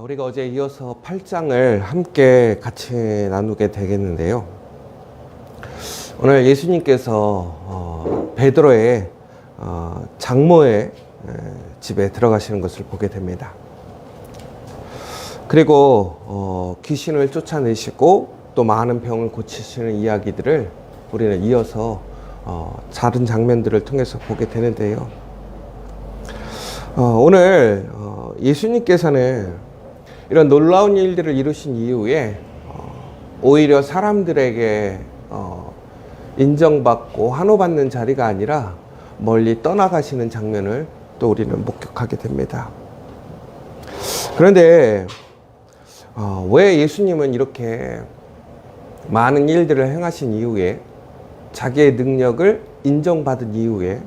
우리가 어제 이어서 8장을 함께 같이 나누게 되겠는데요. 오늘 예수님께서 베드로의 장모의 집에 들어가시는 것을 보게 됩니다. 그리고 귀신을 쫓아내시고 또 많은 병을 고치시는 이야기들을 우리는 이어서 다른 장면들을 통해서 보게 되는데요. 오늘 예수님께서는 이런 놀라운 일들을 이루신 이후에 오히려 사람들에게 인정받고 환호받는 자리가 아니라 멀리 떠나가시는 장면을 또 우리는 목격하게 됩니다. 그런데 왜 예수님은 이렇게 많은 일들을 행하신 이후에 자기의 능력을 인정받은 이후에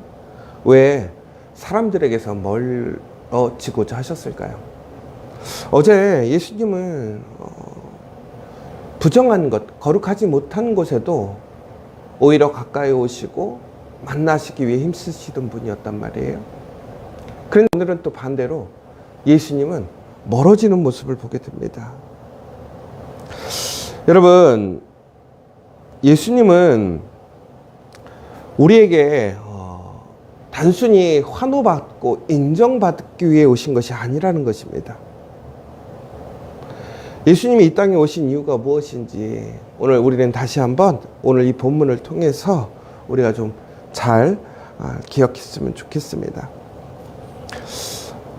왜 사람들에게서 멀어지고자 하셨을까요? 어제 예수님은 부정한 것, 거룩하지 못한 곳에도 오히려 가까이 오시고 만나시기 위해 힘쓰시던 분이었단 말이에요. 그런데 오늘은 또 반대로 예수님은 멀어지는 모습을 보게 됩니다. 여러분, 예수님은 우리에게 단순히 환호받고 인정받기 위해 오신 것이 아니라는 것입니다. 예수님이 이 땅에 오신 이유가 무엇인지 오늘 우리는 다시 한번 오늘 이 본문을 통해서 우리가 좀 잘 기억했으면 좋겠습니다.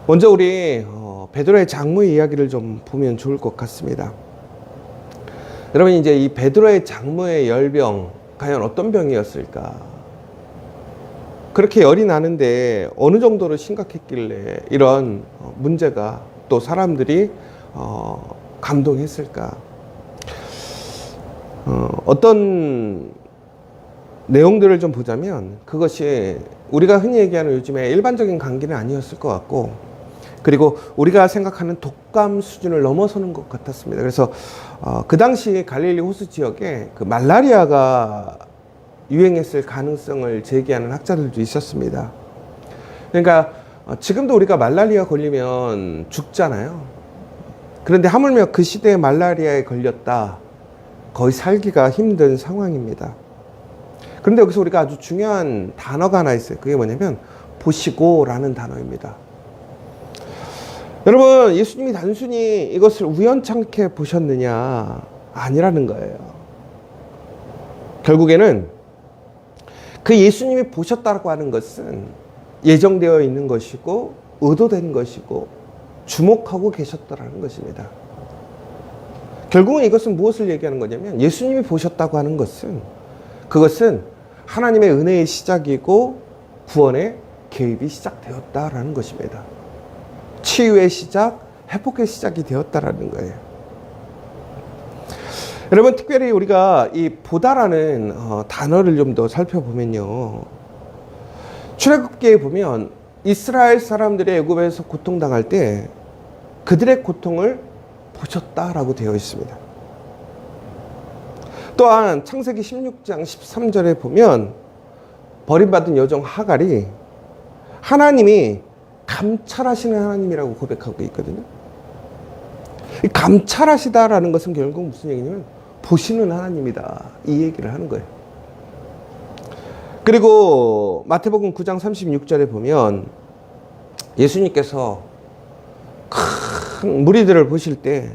먼저 우리 베드로의 장모의 이야기를 좀 보면 좋을 것 같습니다. 여러분, 이제 이 베드로의 장모의 열병, 과연 어떤 병이었을까? 그렇게 열이 나는데 어느 정도로 심각했길래 이런 문제가 또 사람들이 감동했을까? 어떤 내용들을 좀 보자면 그것이 우리가 흔히 얘기하는 요즘에 일반적인 감기는 아니었을 것 같고, 그리고 우리가 생각하는 독감 수준을 넘어서는 것 같았습니다. 그래서 그 당시 갈릴리 호수 지역에 그 말라리아가 유행했을 가능성을 제기하는 학자들도 있었습니다. 그러니까 지금도 우리가 말라리아 걸리면 죽잖아요. 그런데 하물며 그 시대에 말라리아에 걸렸다, 거의 살기가 힘든 상황입니다. 그런데 여기서 우리가 아주 중요한 단어가 하나 있어요. 그게 뭐냐면 보시고라는 단어입니다. 여러분, 예수님이 단순히 이것을 우연찮게 보셨느냐? 아니라는 거예요. 결국에는 그 예수님이 보셨다고 하는 것은 예정되어 있는 것이고 의도된 것이고 주목하고 계셨다는 것입니다. 결국은 이것은 무엇을 얘기하는 거냐면 예수님이 보셨다고 하는 것은 그것은 하나님의 은혜의 시작이고 구원의 개입이 시작되었다라는 것입니다. 치유의 시작, 회복의 시작이 되었다라는 거예요. 여러분, 특별히 우리가 이 보다라는 단어를 좀 더 살펴보면요, 출애굽기에 보면 이스라엘 사람들이 애굽에서 고통당할 때 그들의 고통을 보셨다라고 되어 있습니다. 또한 창세기 16장 13절에 보면 버림받은 여종 하갈이 하나님이 감찰하시는 하나님이라고 고백하고 있거든요. 이 감찰하시다라는 것은 결국 무슨 얘기냐면 보시는 하나님이다, 이 얘기를 하는 거예요. 그리고 마태복음 9장 36절에 보면 예수님께서 큰 무리들을 보실 때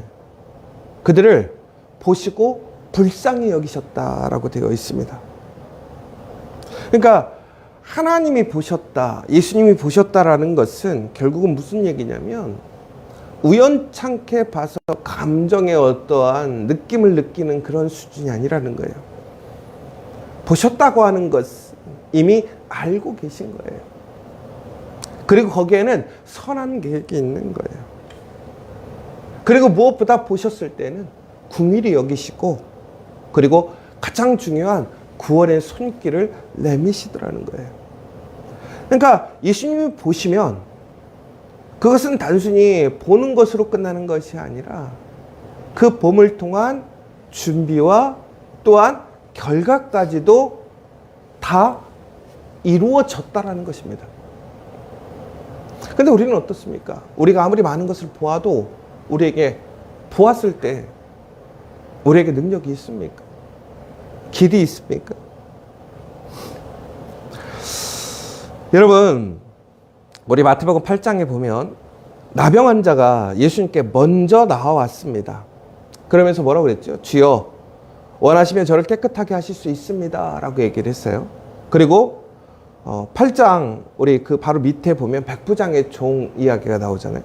그들을 보시고 불쌍히 여기셨다라고 되어 있습니다. 그러니까 하나님이 보셨다, 예수님이 보셨다라는 것은 결국은 무슨 얘기냐면 우연찮게 봐서 감정의 어떠한 느낌을 느끼는 그런 수준이 아니라는 거예요. 보셨다고 하는 것은 이미 알고 계신 거예요. 그리고 거기에는 선한 계획이 있는 거예요. 그리고 무엇보다 보셨을 때는 긍휼히 여기시고, 그리고 가장 중요한 구원의 손길을 내미시더라는 거예요. 그러니까 예수님이 보시면 그것은 단순히 보는 것으로 끝나는 것이 아니라 그 봄을 통한 준비와 또한 결과까지도 다 이루어졌다라는 것입니다. 근데 우리는 어떻습니까? 우리가 아무리 많은 것을 보아도 우리에게 보았을 때 우리에게 능력이 있습니까? 길이 있습니까? 여러분, 우리 마태복음 8장에 보면 나병 환자가 예수님께 먼저 나와왔습니다. 그러면서 뭐라고 그랬죠? 주여, 원하시면 저를 깨끗하게 하실 수 있습니다 라고 얘기를 했어요. 그리고 8장 우리 그 바로 밑에 보면 백부장의 종 이야기가 나오잖아요.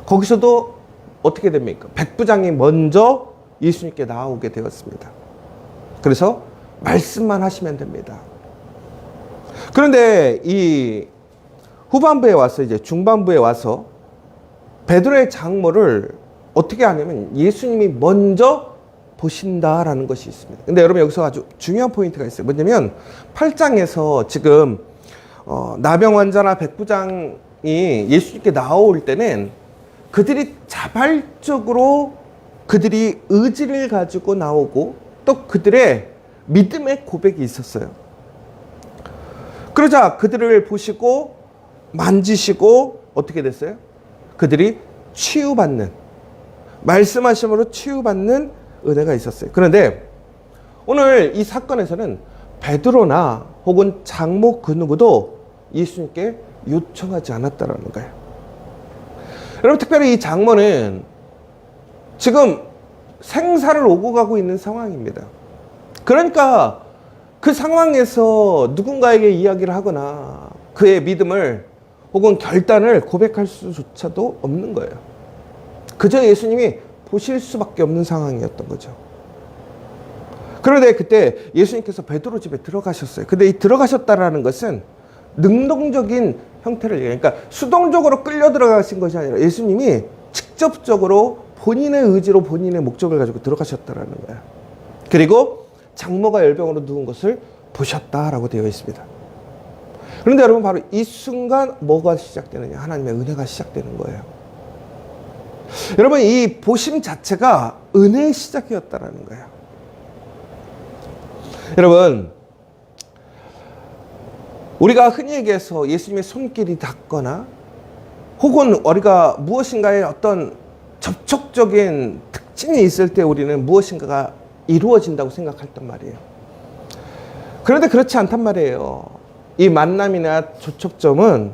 거기서도 어떻게 됩니까? 백부장이 먼저 예수님께 나오게 되었습니다. 그래서 말씀만 하시면 됩니다. 그런데 이 후반부에 와서 이제 중반부에 와서 베드로의 장모를 어떻게 하냐면 예수님이 먼저 보신다라는 것이 있습니다. 근데 여러분 여기서 아주 중요한 포인트가 있어요. 뭐냐면 8장에서 지금 나병 환자나 백부장이 예수님께 나올 때는 그들이 자발적으로 그들이 의지를 가지고 나오고 또 그들의 믿음의 고백이 있었어요. 그러자 그들을 보시고 만지시고 어떻게 됐어요? 그들이 치유받는, 말씀하심으로 치유받는 은혜가 있었어요. 그런데 오늘 이 사건에서는 베드로나 혹은 장모 그 누구도 예수님께 요청하지 않았다라는 거예요. 여러분, 특별히 이 장모는 지금 생사를 오고 가고 있는 상황입니다. 그러니까 그 상황에서 누군가에게 이야기를 하거나 그의 믿음을 혹은 결단을 고백할 수조차도 없는 거예요. 그저 예수님이 보실 수밖에 없는 상황이었던 거죠. 그런데 그때 예수님께서 베드로 집에 들어가셨어요. 근데 이 들어가셨다라는 것은 능동적인 형태를 얘기해요. 그러니까 수동적으로 끌려 들어가신 것이 아니라 예수님이 직접적으로 본인의 의지로 본인의 목적을 가지고 들어가셨다라는 거예요. 그리고 장모가 열병으로 누운 것을 보셨다라고 되어 있습니다. 그런데 여러분, 바로 이 순간 뭐가 시작되느냐? 하나님의 은혜가 시작되는 거예요. 여러분, 이 보심 자체가 은혜의 시작이었다라는 거예요. 여러분, 우리가 흔히 얘기해서 예수님의 손길이 닿거나 혹은 우리가 무엇인가에 어떤 접촉적인 특징이 있을 때 우리는 무엇인가가 이루어진다고 생각했단 말이에요. 그런데 그렇지 않단 말이에요. 이 만남이나 접촉점은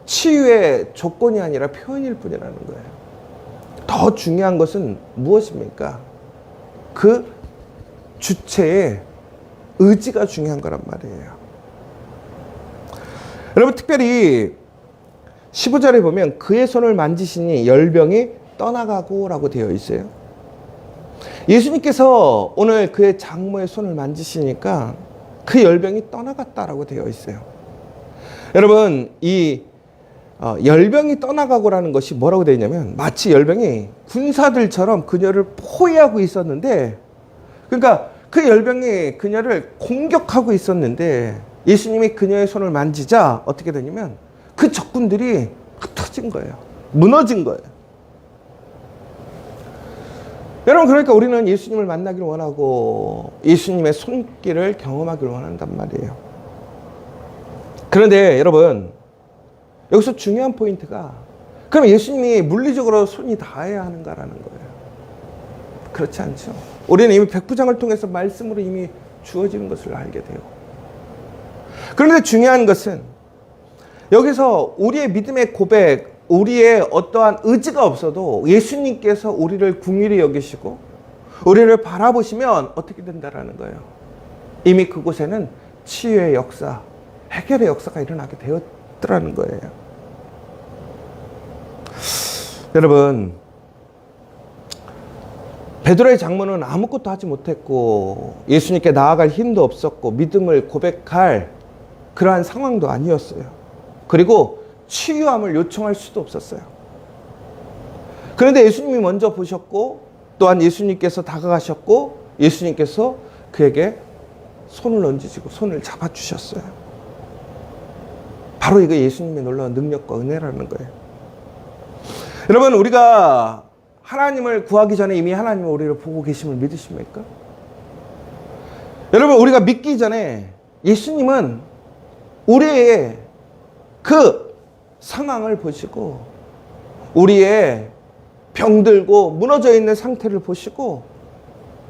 치유의 조건이 아니라 표현일 뿐이라는 거예요. 더 중요한 것은 무엇입니까? 그 주체의 의지가 중요한 거란 말이에요. 여러분, 특별히 15절에 보면 그의 손을 만지시니 열병이 떠나가고 라고 되어 있어요. 예수님께서 오늘 그의 장모의 손을 만지시니까 그 열병이 떠나갔다라고 되어 있어요. 여러분, 이 열병이 떠나가고라는 것이 뭐라고 되어 있냐면 마치 열병이 군사들처럼 그녀를 포위하고 있었는데, 그러니까 그 열병이 그녀를 공격하고 있었는데 예수님이 그녀의 손을 만지자 어떻게 되냐면 그 적군들이 흩어진 거예요. 무너진 거예요. 여러분, 그러니까 우리는 예수님을 만나기를 원하고 예수님의 손길을 경험하기를 원한단 말이에요. 그런데 여러분, 여기서 중요한 포인트가, 그럼 예수님이 물리적으로 손이 닿아야 하는가라는 거예요. 그렇지 않죠. 우리는 이미 백부장을 통해서 말씀으로 이미 주어지는 것을 알게 돼요. 그런데 중요한 것은 여기서 우리의 믿음의 고백, 우리의 어떠한 의지가 없어도 예수님께서 우리를 궁휼히 여기시고 우리를 바라보시면 어떻게 된다라는 거예요. 이미 그곳에는 치유의 역사, 해결의 역사가 일어나게 되었더라는 거예요. 여러분, 베드로의 장모는 아무것도 하지 못했고 예수님께 나아갈 힘도 없었고 믿음을 고백할 그러한 상황도 아니었어요. 그리고 치유함을 요청할 수도 없었어요. 그런데 예수님이 먼저 보셨고 또한 예수님께서 다가가셨고 예수님께서 그에게 손을 얹으시고 손을 잡아주셨어요. 바로 이거 예수님의 놀라운 능력과 은혜라는 거예요. 여러분, 우리가 하나님을 구하기 전에 이미 하나님은 우리를 보고 계심을 믿으십니까? 여러분, 우리가 믿기 전에 예수님은 우리의 그 상황을 보시고 우리의 병들고 무너져 있는 상태를 보시고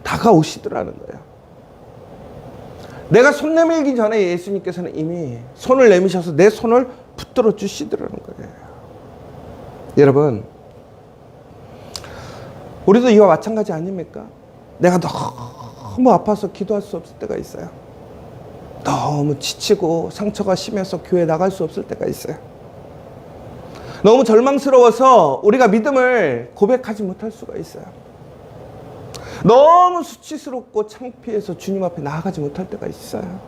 다가오시더라는 거예요. 내가 손 내밀기 전에 예수님께서는 이미 손을 내미셔서 내 손을 붙들어 주시더라는 거예요. 여러분, 우리도 이와 마찬가지 아닙니까? 내가 너무 아파서 기도할 수 없을 때가 있어요. 너무 지치고 상처가 심해서 교회 나갈 수 없을 때가 있어요. 너무 절망스러워서 우리가 믿음을 고백하지 못할 수가 있어요. 너무 수치스럽고 창피해서 주님 앞에 나아가지 못할 때가 있어요.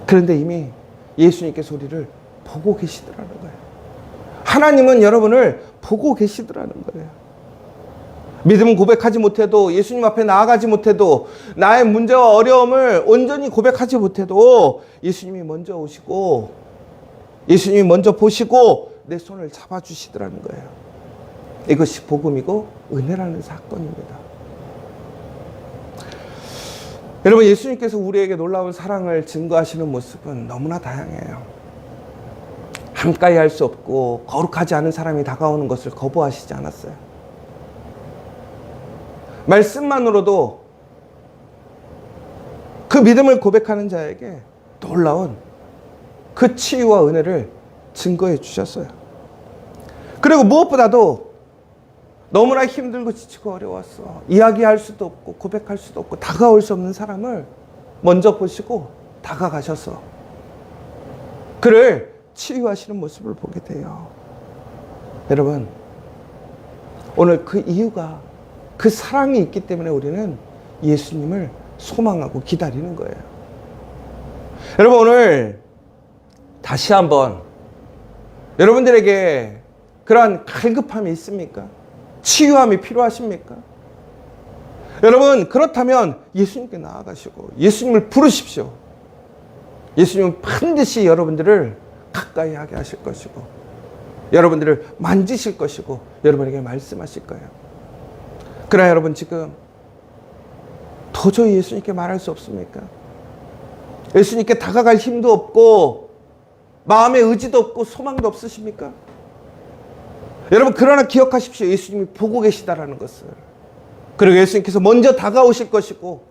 그런데 이미 예수님께서 우리를 보고 계시더라는 거예요. 하나님은 여러분을 보고 계시더라는 거예요. 믿음은 고백하지 못해도, 예수님 앞에 나아가지 못해도, 나의 문제와 어려움을 온전히 고백하지 못해도 예수님이 먼저 오시고, 예수님이 먼저 보시고 내 손을 잡아주시더라는 거예요. 이것이 복음이고 은혜라는 사건입니다. 여러분, 예수님께서 우리에게 놀라운 사랑을 증거하시는 모습은 너무나 다양해요. 함가히 할 수 없고 거룩하지 않은 사람이 다가오는 것을 거부하시지 않았어요. 말씀만으로도 그 믿음을 고백하는 자에게 놀라운 그 치유와 은혜를 증거해 주셨어요. 그리고 무엇보다도 너무나 힘들고 지치고 어려웠어. 이야기할 수도 없고 고백할 수도 없고 다가올 수 없는 사람을 먼저 보시고 다가가셔서 그를 치유하시는 모습을 보게 돼요. 여러분, 오늘 그 이유가, 그 사랑이 있기 때문에 우리는 예수님을 소망하고 기다리는 거예요. 여러분, 오늘 다시 한번 여러분들에게 그러한 갈급함이 있습니까? 치유함이 필요하십니까? 여러분, 그렇다면 예수님께 나아가시고 예수님을 부르십시오. 예수님은 반드시 여러분들을 가까이 하게 하실 것이고 여러분들을 만지실 것이고 여러분에게 말씀하실 거예요. 그러나 여러분, 지금 도저히 예수님께 말할 수 없습니까? 예수님께 다가갈 힘도 없고 마음의 의지도 없고 소망도 없으십니까? 여러분, 그러나 기억하십시오. 예수님이 보고 계시다라는 것을. 그리고 예수님께서 먼저 다가오실 것이고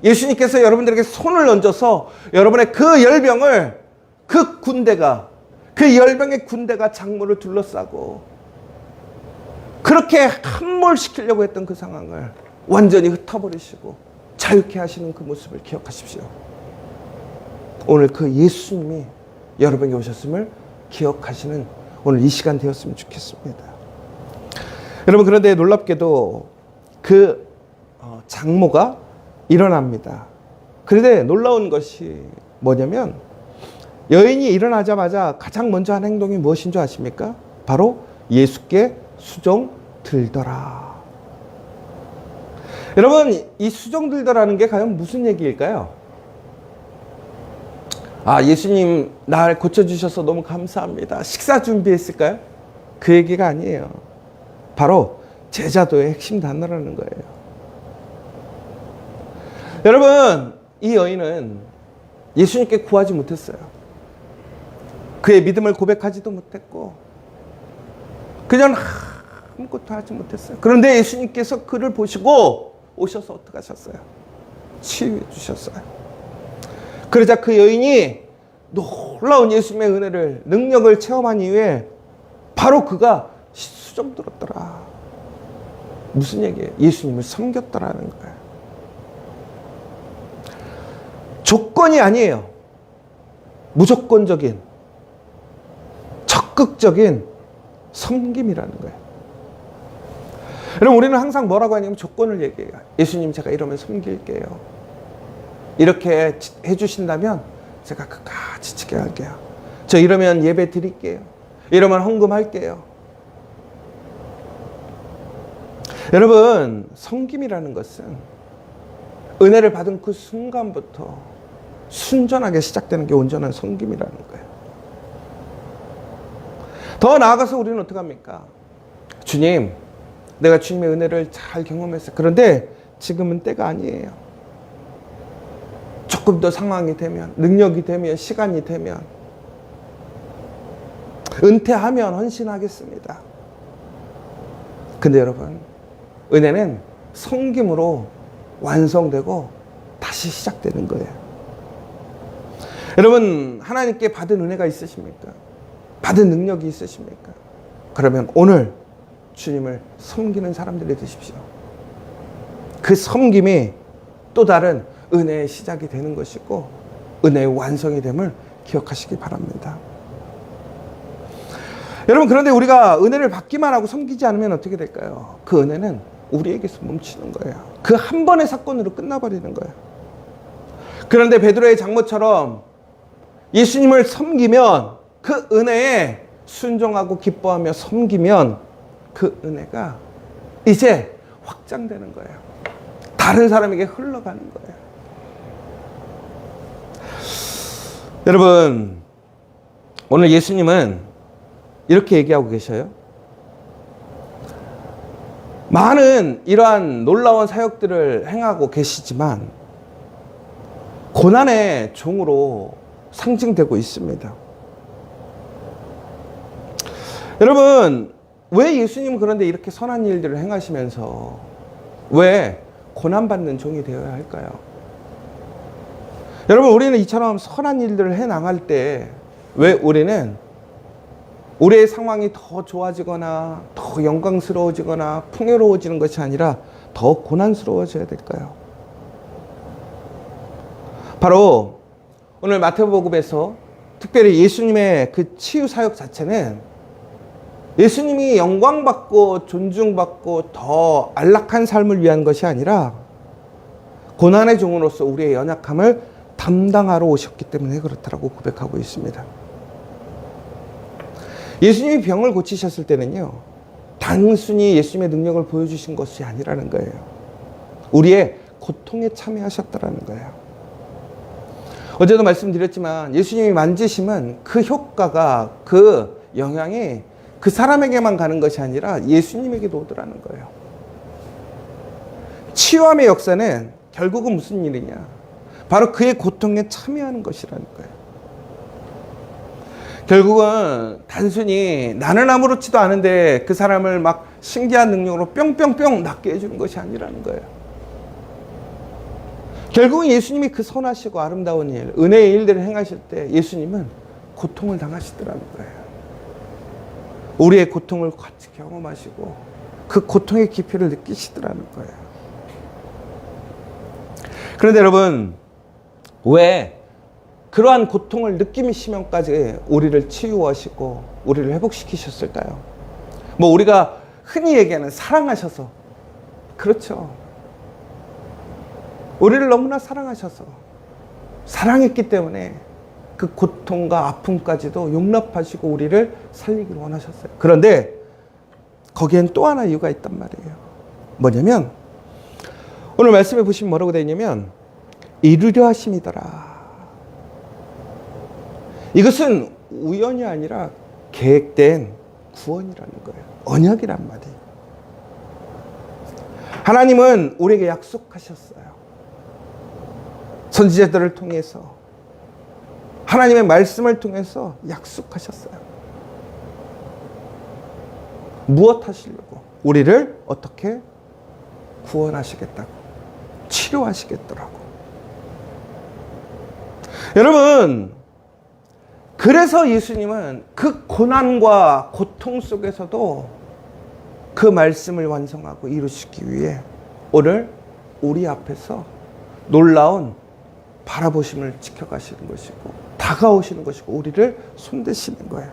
예수님께서 여러분들에게 손을 얹어서 여러분의 그 열병을, 그 군대가, 그 열병의 군대가 장로를 둘러싸고 그렇게 함몰시키려고 했던 그 상황을 완전히 흩어버리시고 자유케 하시는 그 모습을 기억하십시오. 오늘 그 예수님이 여러분에게 오셨음을 기억하시는 오늘 이 시간 되었으면 좋겠습니다. 여러분, 그런데 놀랍게도 그 장모가 일어납니다. 그런데 놀라운 것이 뭐냐면 여인이 일어나자마자 가장 먼저 한 행동이 무엇인 줄 아십니까? 바로 예수께 수종 들더라. 여러분, 이 수종 들더라는 게 과연 무슨 얘기일까요? 아, 예수님 날 고쳐주셔서 너무 감사합니다. 식사 준비했을까요? 그 얘기가 아니에요. 바로 제자도의 핵심 단어라는 거예요. 여러분, 이 여인은 예수님께 구하지 못했어요. 그의 믿음을 고백하지도 못했고 그냥 아무것도 하지 못했어요. 그런데 예수님께서 그를 보시고 오셔서 어떻게 하셨어요? 치유해 주셨어요. 그러자 그 여인이 놀라운 예수님의 은혜를, 능력을 체험한 이후에 바로 그가 수종 들었더라. 무슨 얘기예요? 예수님을 섬겼더라는 거예요. 조건이 아니에요. 무조건적인, 적극적인 섬김이라는 거예요. 여러분, 우리는 항상 뭐라고 하냐면 조건을 얘기해요. 예수님, 제가 이러면 섬길게요. 이렇게 해주신다면 제가 끝까지 지키게 할게요. 저 이러면 예배 드릴게요. 이러면 헌금할게요. 여러분, 섬김이라는 것은 은혜를 받은 그 순간부터 순전하게 시작되는 게 온전한 섬김이라는 거예요. 더 나아가서 우리는 어떻게 합니까? 주님, 내가 주님의 은혜를 잘 경험했어요. 그런데 지금은 때가 아니에요. 조금 더 상황이 되면, 능력이 되면, 시간이 되면 은퇴하면 헌신하겠습니다. 근데 여러분, 은혜는 섬김으로 완성되고 다시 시작되는 거예요. 여러분, 하나님께 받은 은혜가 있으십니까? 받은 능력이 있으십니까? 그러면 오늘 주님을 섬기는 사람들이 되십시오. 그 섬김이 또 다른 은혜의 시작이 되는 것이고 은혜의 완성이 됨을 기억하시기 바랍니다. 여러분, 그런데 우리가 은혜를 받기만 하고 섬기지 않으면 어떻게 될까요? 그 은혜는 우리에게서 멈추는 거예요. 그 한 번의 사건으로 끝나버리는 거예요. 그런데 베드로의 장모처럼 예수님을 섬기면, 그 은혜에 순종하고 기뻐하며 섬기면 그 은혜가 이제 확장되는 거예요. 다른 사람에게 흘러가는 거예요. 여러분, 오늘 예수님은 이렇게 얘기하고 계셔요. 많은 이러한 놀라운 사역들을 행하고 계시지만 고난의 종으로 상징되고 있습니다. 여러분, 왜 예수님은 그런데 이렇게 선한 일들을 행하시면서 왜 고난받는 종이 되어야 할까요? 여러분, 우리는 이처럼 선한 일들을 해나갈 때 왜 우리는 우리의 상황이 더 좋아지거나 더 영광스러워지거나 풍요로워지는 것이 아니라 더 고난스러워져야 될까요? 바로 오늘 마태복음에서 특별히 예수님의 그 치유 사역 자체는 예수님이 영광받고 존중받고 더 안락한 삶을 위한 것이 아니라 고난의 종으로서 우리의 연약함을 담당하러 오셨기 때문에 그렇다고 고백하고 있습니다. 예수님이 병을 고치셨을 때는요, 단순히 예수님의 능력을 보여주신 것이 아니라는 거예요. 우리의 고통에 참여하셨다라는 거예요. 어제도 말씀드렸지만 예수님이 만지심은 그 효과가, 그 영향이 그 사람에게만 가는 것이 아니라 예수님에게도 오더라는 거예요. 치유함의 역사는 결국은 무슨 일이냐? 바로 그의 고통에 참여하는 것이라는 거예요. 결국은 단순히 나는 아무렇지도 않은데 그 사람을 막 신기한 능력으로 뿅뿅뿅 낫게 해주는 것이 아니라는 거예요. 결국은 예수님이 그 선하시고 아름다운 일, 은혜의 일들을 행하실 때 예수님은 고통을 당하시더라는 거예요. 우리의 고통을 같이 경험하시고 그 고통의 깊이를 느끼시더라는 거예요. 그런데 여러분, 왜 그러한 고통을 느끼시면까지 우리를 치유하시고 우리를 회복시키셨을까요? 뭐 우리가 흔히 얘기하는 사랑하셔서, 그렇죠. 우리를 너무나 사랑하셔서, 사랑했기 때문에 그 고통과 아픔까지도 용납하시고 우리를 살리기를 원하셨어요. 그런데 거기엔 또 하나 이유가 있단 말이에요. 뭐냐면 오늘 말씀해 보시면 뭐라고 되어 있냐면 이루려 하심이더라. 이것은 우연이 아니라 계획된 구원이라는 거예요. 언약이란 말이에요. 하나님은 우리에게 약속하셨어요. 선지자들을 통해서, 하나님의 말씀을 통해서 약속하셨어요. 무엇 하시려고? 우리를 어떻게 구원하시겠다고, 치료하시겠더라고. 여러분, 그래서 예수님은 그 고난과 고통 속에서도 그 말씀을 완성하고 이루시기 위해 오늘 우리 앞에서 놀라운 바라보심을 지켜가시는 것이고 다가오시는 것이고 우리를 손대시는 거예요.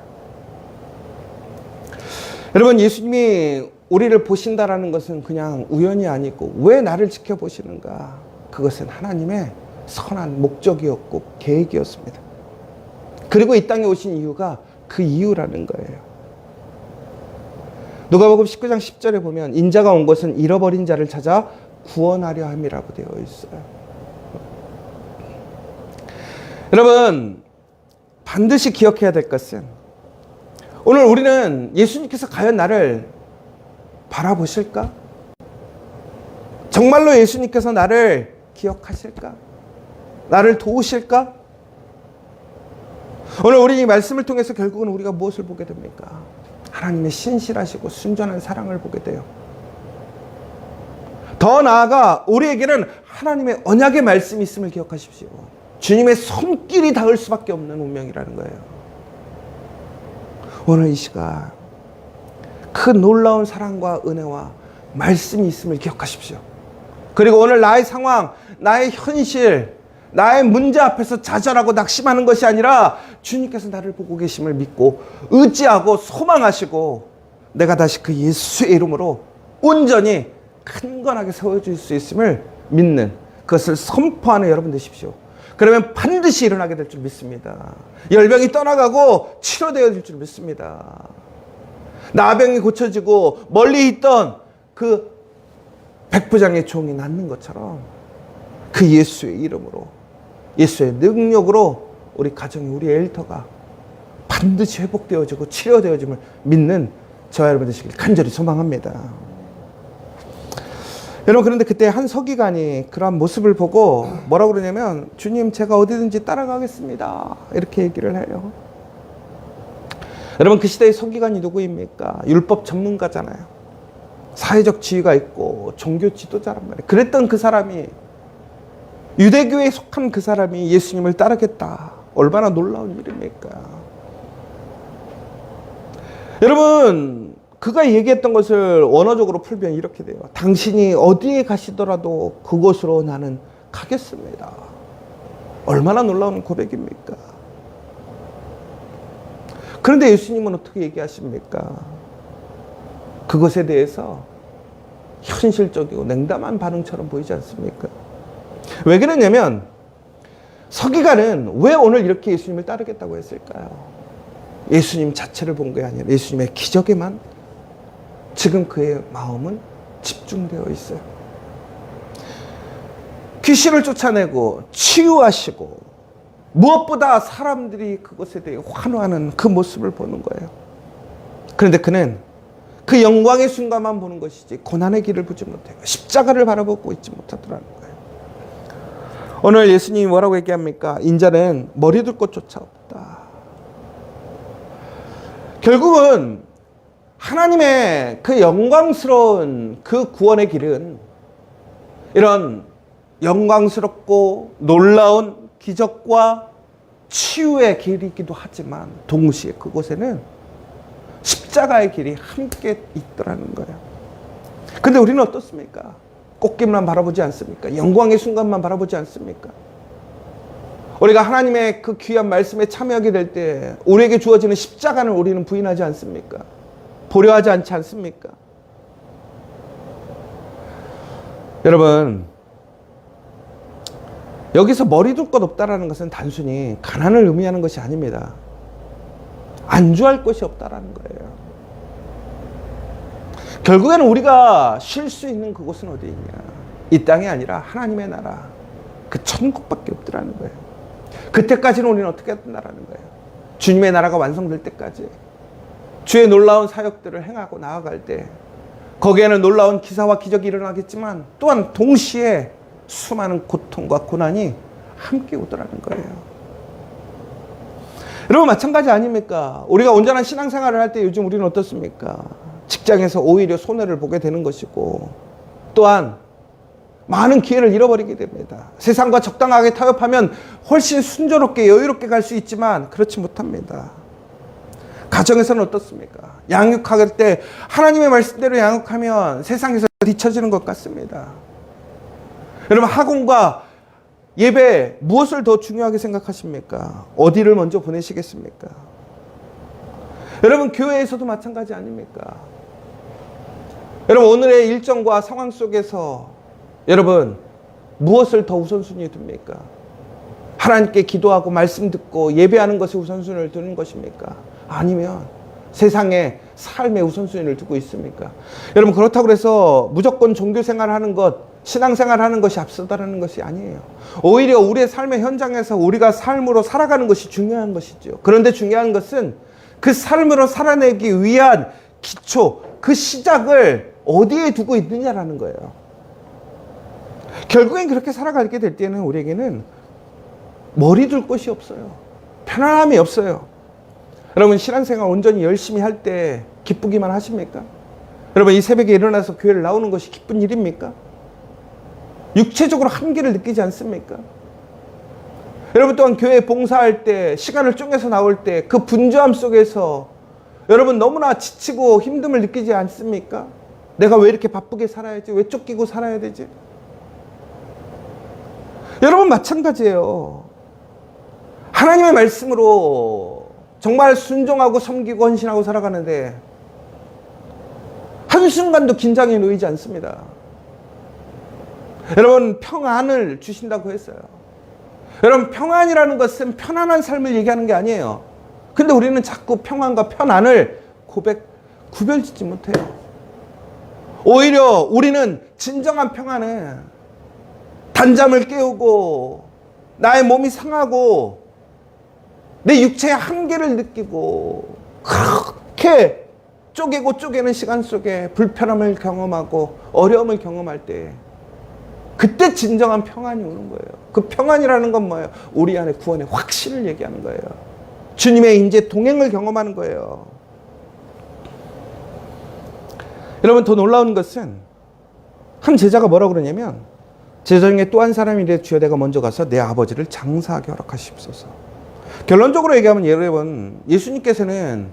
여러분, 예수님이 우리를 보신다라는 것은 그냥 우연이 아니고 왜 나를 지켜보시는가? 그것은 하나님의 선한 목적이었고 계획이었습니다. 그리고 이 땅에 오신 이유가 그 이유라는 거예요. 누가복음 19장 10절에 보면 인자가 온 것은 잃어버린 자를 찾아 구원하려 함이라고 되어 있어요. 여러분, 반드시 기억해야 될 것은 오늘 우리는 예수님께서 과연 나를 바라보실까? 정말로 예수님께서 나를 기억하실까? 나를 도우실까? 오늘 우리 이 말씀을 통해서 결국은 우리가 무엇을 보게 됩니까? 하나님의 신실하시고 순전한 사랑을 보게 돼요. 더 나아가 우리에게는 하나님의 언약의 말씀이 있음을 기억하십시오. 주님의 손길이 닿을 수밖에 없는 운명이라는 거예요. 오늘 이 시간 그 놀라운 사랑과 은혜와 말씀이 있음을 기억하십시오. 그리고 오늘 나의 상황, 나의 현실, 나의 문제 앞에서 좌절하고 낙심하는 것이 아니라 주님께서 나를 보고 계심을 믿고 의지하고 소망하시고 내가 다시 그 예수의 이름으로 온전히 큰건하게 세워질 수 있음을 믿는, 그것을 선포하는 여러분 되십시오. 그러면 반드시 일어나게 될 줄 믿습니다. 열병이 떠나가고 치료되어질 줄 믿습니다. 나병이 고쳐지고 멀리 있던 그 백부장의 종이 낫는 것처럼 그 예수의 이름으로, 예수의 능력으로 우리 가정이, 우리 엘터가 반드시 회복되어지고 치료되어짐을 믿는 저와 여러분 되시길 간절히 소망합니다. 여러분, 그런데 그때 한 서기관이 그러한 모습을 보고 뭐라고 그러냐면, 주님, 제가 어디든지 따라가겠습니다, 이렇게 얘기를 해요. 여러분, 그 시대의 서기관이 누구입니까? 율법 전문가잖아요. 사회적 지위가 있고 종교 지도자란 말이에요. 그랬던 그 사람이, 유대교에 속한 그 사람이 예수님을 따르겠다. 얼마나 놀라운 일입니까? 여러분, 그가 얘기했던 것을 원어적으로 풀면 이렇게 돼요. 당신이 어디에 가시더라도 그곳으로 나는 가겠습니다. 얼마나 놀라운 고백입니까? 그런데 예수님은 어떻게 얘기하십니까? 그것에 대해서 현실적이고 냉담한 반응처럼 보이지 않습니까? 왜 그러냐면, 서기관은 왜 오늘 이렇게 예수님을 따르겠다고 했을까요? 예수님 자체를 본 게 아니라 예수님의 기적에만 지금 그의 마음은 집중되어 있어요. 귀신을 쫓아내고 치유하시고 무엇보다 사람들이 그것에 대해 환호하는 그 모습을 보는 거예요. 그런데 그는 그 영광의 순간만 보는 것이지 고난의 길을 보지 못해요. 십자가를 바라보고 있지 못하더라는 거예요. 오늘 예수님이 뭐라고 얘기합니까? 인자는 머리 둘 곳조차 없다. 결국은 하나님의 그 영광스러운 그 구원의 길은 이런 영광스럽고 놀라운 기적과 치유의 길이기도 하지만 동시에 그곳에는 십자가의 길이 함께 있더라는 거예요. 근데 우리는 어떻습니까? 꽃길만 바라보지 않습니까? 영광의 순간만 바라보지 않습니까? 우리가 하나님의 그 귀한 말씀에 참여하게 될 때 우리에게 주어지는 십자가는 우리는 부인하지 않습니까? 보려하지 않지 않습니까? 여러분, 여기서 머리 둘 것 없다라는 것은 단순히 가난을 의미하는 것이 아닙니다. 안주할 것이 없다라는 거예요. 결국에는 우리가 쉴 수 있는 그곳은 어디 있냐? 이 땅이 아니라 하나님의 나라, 그 천국밖에 없더라는 거예요. 그때까지는 우리는 어떻게 한다라는 거예요? 주님의 나라가 완성될 때까지 주의 놀라운 사역들을 행하고 나아갈 때 거기에는 놀라운 기사와 기적이 일어나겠지만 또한 동시에 수많은 고통과 고난이 함께 오더라는 거예요. 여러분, 마찬가지 아닙니까? 우리가 온전한 신앙생활을 할 때 요즘 우리는 어떻습니까? 직장에서 오히려 손해를 보게 되는 것이고 또한 많은 기회를 잃어버리게 됩니다. 세상과 적당하게 타협하면 훨씬 순조롭게 여유롭게 갈 수 있지만 그렇지 못합니다. 가정에서는 어떻습니까? 양육할 때 하나님의 말씀대로 양육하면 세상에서 뒤처지는 것 같습니다. 여러분, 학원과 예배 무엇을 더 중요하게 생각하십니까? 어디를 먼저 보내시겠습니까? 여러분, 교회에서도 마찬가지 아닙니까? 여러분, 오늘의 일정과 상황 속에서 여러분 무엇을 더 우선순위에 둡니까? 하나님께 기도하고 말씀 듣고 예배하는 것에 우선순위를 두는 것입니까? 아니면 세상의 삶의 우선순위를 두고 있습니까? 여러분, 그렇다고 해서 무조건 종교생활을 하는 것, 신앙생활을 하는 것이 앞서다라는 것이 아니에요. 오히려 우리의 삶의 현장에서 우리가 삶으로 살아가는 것이 중요한 것이죠. 그런데 중요한 것은 그 삶으로 살아내기 위한 기초, 그 시작을 어디에 두고 있느냐라는 거예요. 결국엔 그렇게 살아가게 될 때는 우리에게는 머리 둘 곳이 없어요. 편안함이 없어요. 여러분, 신앙생활 온전히 열심히 할 때 기쁘기만 하십니까? 여러분, 이 새벽에 일어나서 교회를 나오는 것이 기쁜 일입니까? 육체적으로 한계를 느끼지 않습니까? 여러분 또한 교회 봉사할 때, 시간을 쪼개서 나올 때 그 분주함 속에서 여러분 너무나 지치고 힘듦을 느끼지 않습니까? 내가 왜 이렇게 바쁘게 살아야지? 왜 쫓기고 살아야 되지? 여러분 마찬가지예요. 하나님의 말씀으로 정말 순종하고 섬기고 헌신하고 살아가는데 한순간도 긴장이 놓이지 않습니다. 여러분 평안을 주신다고 했어요. 여러분 평안이라는 것은 편안한 삶을 얘기하는 게 아니에요. 근데 우리는 자꾸 평안과 편안을 구별짓지 못해요. 오히려 우리는 진정한 평안은 단잠을 깨우고 나의 몸이 상하고 내 육체의 한계를 느끼고 그렇게 쪼개고 쪼개는 시간 속에 불편함을 경험하고 어려움을 경험할 때 그때 진정한 평안이 오는 거예요. 그 평안이라는 건 뭐예요? 우리 안에 구원의 확신을 얘기하는 거예요. 주님의 인재 동행을 경험하는 거예요. 여러분 더 놀라운 것은 한 제자가 뭐라고 그러냐면 제자 중에 또 한 사람이 이래 주여 내가 먼저 가서 내 아버지를 장사하게 허락하시옵소서. 결론적으로 얘기하면 여러분 예수님께서는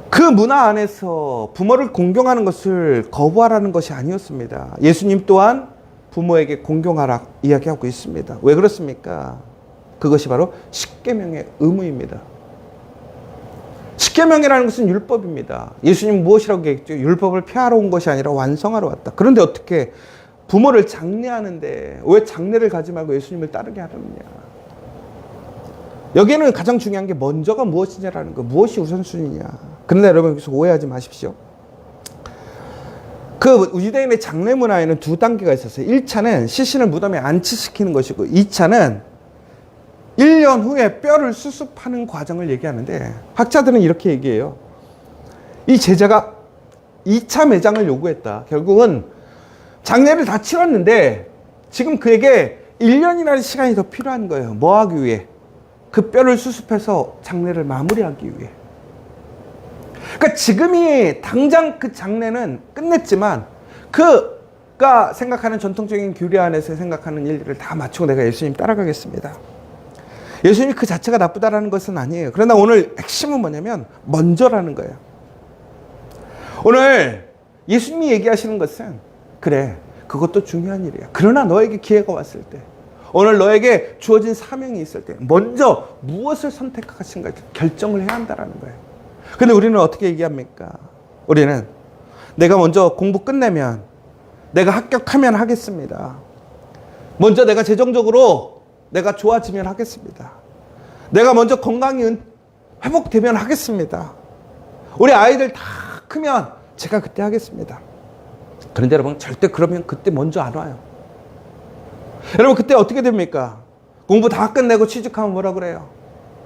그 문화 안에서 부모를 공경하는 것을 거부하라는 것이 아니었습니다. 예수님 또한 부모에게 공경하라 이야기하고 있습니다. 왜 그렇습니까? 그것이 바로 십계명의 의무입니다. 십계명이라는 것은 율법입니다. 예수님 무엇이라고 얘기했죠? 율법을 폐하러 온 것이 아니라 완성하러 왔다. 그런데 어떻게 부모를 장례하는데 왜 장례를 가지 말고 예수님을 따르게 하느냐? 여기에는 가장 중요한 게 먼저가 무엇이냐라는 거, 무엇이 우선순위냐. 그런데 여러분 여기서 오해하지 마십시오. 그 유대인의 장례 문화에는 두 단계가 있었어요. 1차는 시신을 무덤에 안치시키는 것이고 2차는 1년 후에 뼈를 수습하는 과정을 얘기하는데 학자들은 이렇게 얘기해요. 이 제자가 2차 매장을 요구했다. 결국은 장례를 다 치렀는데 지금 그에게 1년이라는 시간이 더 필요한 거예요. 뭐 하기 위해? 그 뼈를 수습해서 장례를 마무리하기 위해. 그러니까 지금이 당장 그 장례는 끝냈지만 그가 생각하는 전통적인 규례 안에서 생각하는 일들을 다 마치고 내가 예수님 따라가겠습니다. 예수님이 그 자체가 나쁘다라는 것은 아니에요. 그러나 오늘 핵심은 뭐냐면 먼저라는 거예요. 오늘 예수님이 얘기하시는 것은 그래 그것도 중요한 일이야. 그러나 너에게 기회가 왔을 때 오늘 너에게 주어진 사명이 있을 때 먼저 무엇을 선택하신가 결정을 해야 한다는 거예요. 근데 우리는 어떻게 얘기합니까? 우리는 내가 먼저 공부 끝내면 내가 합격하면 하겠습니다. 먼저 내가 재정적으로 내가 좋아지면 하겠습니다. 내가 먼저 건강이 회복되면 하겠습니다. 우리 아이들 다 크면 제가 그때 하겠습니다. 그런데 여러분 절대 그러면 그때 먼저 안 와요. 여러분 그때 어떻게 됩니까? 공부 다 끝내고 취직하면 뭐라 그래요?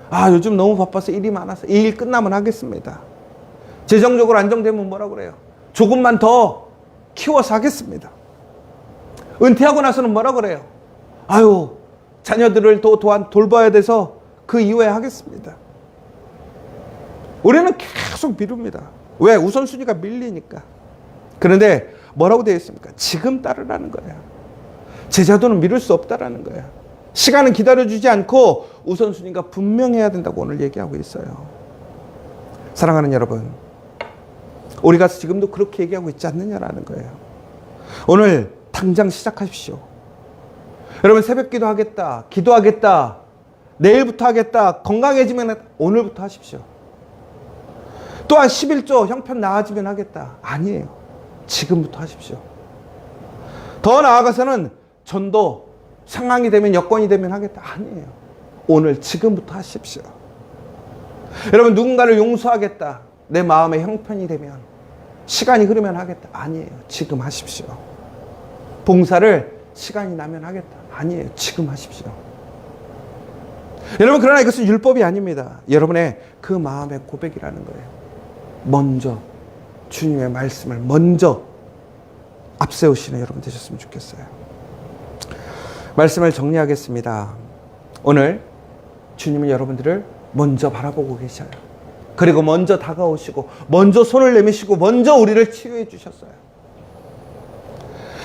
아 요즘 너무 바빠서 일이 많아서 이 일 끝나면 하겠습니다. 재정적으로 안정되면 뭐라 그래요? 조금만 더 키워서 하겠습니다. 은퇴하고 나서는 뭐라 그래요? 아유 자녀들을 돌봐야 돼서 그 이후에 하겠습니다. 우리는 계속 미룹니다. 왜? 우선순위가 밀리니까. 그런데 뭐라고 되어 있습니까? 지금 따르라는 거예요. 제자도는 미룰 수 없다라는 거예요. 시간은 기다려주지 않고 우선순위가 분명해야 된다고 오늘 얘기하고 있어요. 사랑하는 여러분, 우리가 지금도 그렇게 얘기하고 있지 않느냐라는 거예요. 오늘 당장 시작하십시오. 여러분 새벽 기도하겠다, 기도하겠다, 내일부터 하겠다, 건강해지면 오늘부터 하십시오. 또한 11조 형편 나아지면 하겠다. 아니에요. 지금부터 하십시오. 더 나아가서는 전도 상황이 되면 여건이 되면 하겠다. 아니에요. 오늘 지금부터 하십시오. 여러분 누군가를 용서하겠다. 내 마음의 형편이 되면 시간이 흐르면 하겠다. 아니에요. 지금 하십시오. 봉사를 시간이 나면 하겠다. 아니에요. 지금 하십시오. 여러분 그러나 이것은 율법이 아닙니다. 여러분의 그 마음의 고백이라는 거예요. 먼저 주님의 말씀을 먼저 앞세우시는 여러분 되셨으면 좋겠어요. 말씀을 정리하겠습니다. 오늘 주님은 여러분들을 먼저 바라보고 계셔요. 그리고 먼저 다가오시고 먼저 손을 내미시고 먼저 우리를 치유해 주셨어요.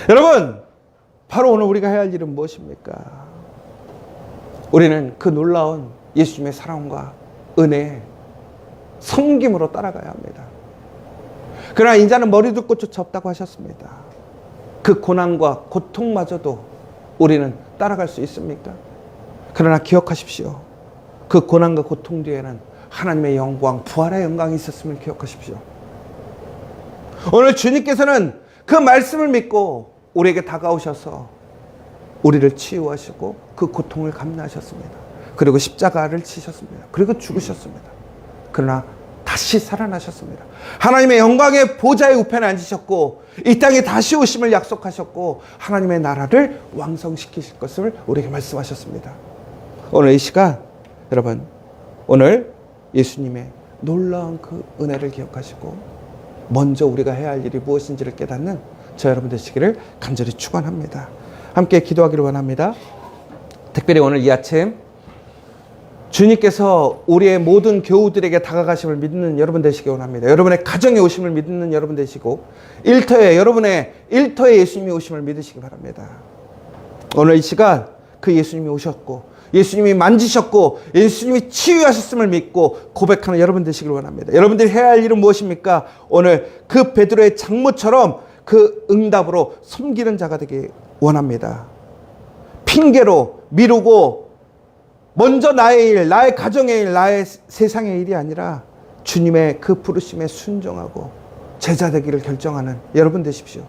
여러분 바로 오늘 우리가 해야 할 일은 무엇입니까? 우리는 그 놀라운 예수님의 사랑과 은혜, 섬김으로 따라가야 합니다. 그러나 인자는 머리 둘 곳조차 없다고 하셨습니다. 그 고난과 고통마저도 우리는 따라갈 수 있습니까? 그러나 기억하십시오. 그 고난과 고통 뒤에는 하나님의 영광, 부활의 영광이 있었음을 기억하십시오. 오늘 주님께서는 그 말씀을 믿고 우리에게 다가오셔서 우리를 치유하시고 그 고통을 감내하셨습니다. 그리고 십자가를 치셨습니다. 그리고 죽으셨습니다. 그러나 다시 살아나셨습니다. 하나님의 영광의 보좌의 우편에 앉으셨고 이 땅에 다시 오심을 약속하셨고 하나님의 나라를 왕성시키실 것을 우리에게 말씀하셨습니다. 오늘 이 시간 여러분, 오늘 예수님의 놀라운 그 은혜를 기억하시고 먼저 우리가 해야 할 일이 무엇인지를 깨닫는 저 여러분 되시기를 간절히 축원합니다. 함께 기도하기를 원합니다. 특별히 오늘 이 아침 주님께서 우리의 모든 교우들에게 다가가심을 믿는 여러분 되시기 원합니다. 여러분의 가정에 오심을 믿는 여러분 되시고 여러분의 일터에 예수님이 오심을 믿으시기 바랍니다. 오늘 이 시간 그 예수님이 오셨고 예수님이 만지셨고 예수님이 치유하셨음을 믿고 고백하는 여러분 되시길 원합니다. 여러분들이 해야 할 일은 무엇입니까? 오늘 그 베드로의 장모처럼 그 응답으로 섬기는 자가 되기 원합니다. 핑계로 미루고 먼저 나의 일, 나의 가정의 일, 나의 세상의 일이 아니라 주님의 그 부르심에 순종하고 제자 되기를 결정하는 여러분 되십시오.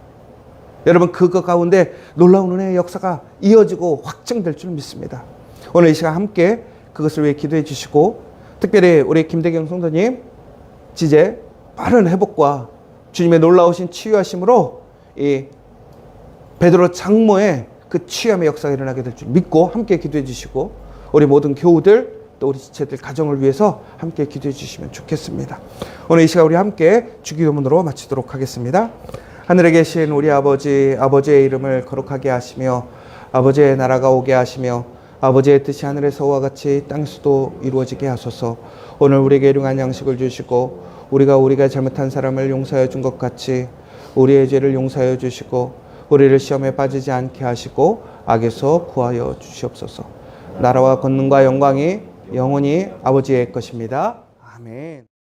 여러분 그거 가운데 놀라운 은혜의 역사가 이어지고 확증될 줄 믿습니다. 오늘 이 시간 함께 그것을 위해 기도해 주시고 특별히 우리 김대경 성도님 지제 빠른 회복과 주님의 놀라우신 치유하심으로 이 베드로 장모의 그 치유함의 역사가 일어나게 될 줄 믿고 함께 기도해 주시고 우리 모든 교우들 또 우리 지체들 가정을 위해서 함께 기도해 주시면 좋겠습니다. 오늘 이 시간 우리 함께 주기도문으로 마치도록 하겠습니다. 하늘에 계신 우리 아버지, 아버지의 이름을 거룩하게 하시며 아버지의 나라가 오게 하시며 아버지의 뜻이 하늘에서와 같이 땅에서도 이루어지게 하소서. 오늘 우리에게 일용할 양식을 주시고 우리가 잘못한 사람을 용서해 준 것 같이 우리의 죄를 용서해 주시고 우리를 시험에 빠지지 않게 하시고 악에서 구하여 주시옵소서. 나라와 권능과 영광이 영원히 아버지의 것입니다. 아멘.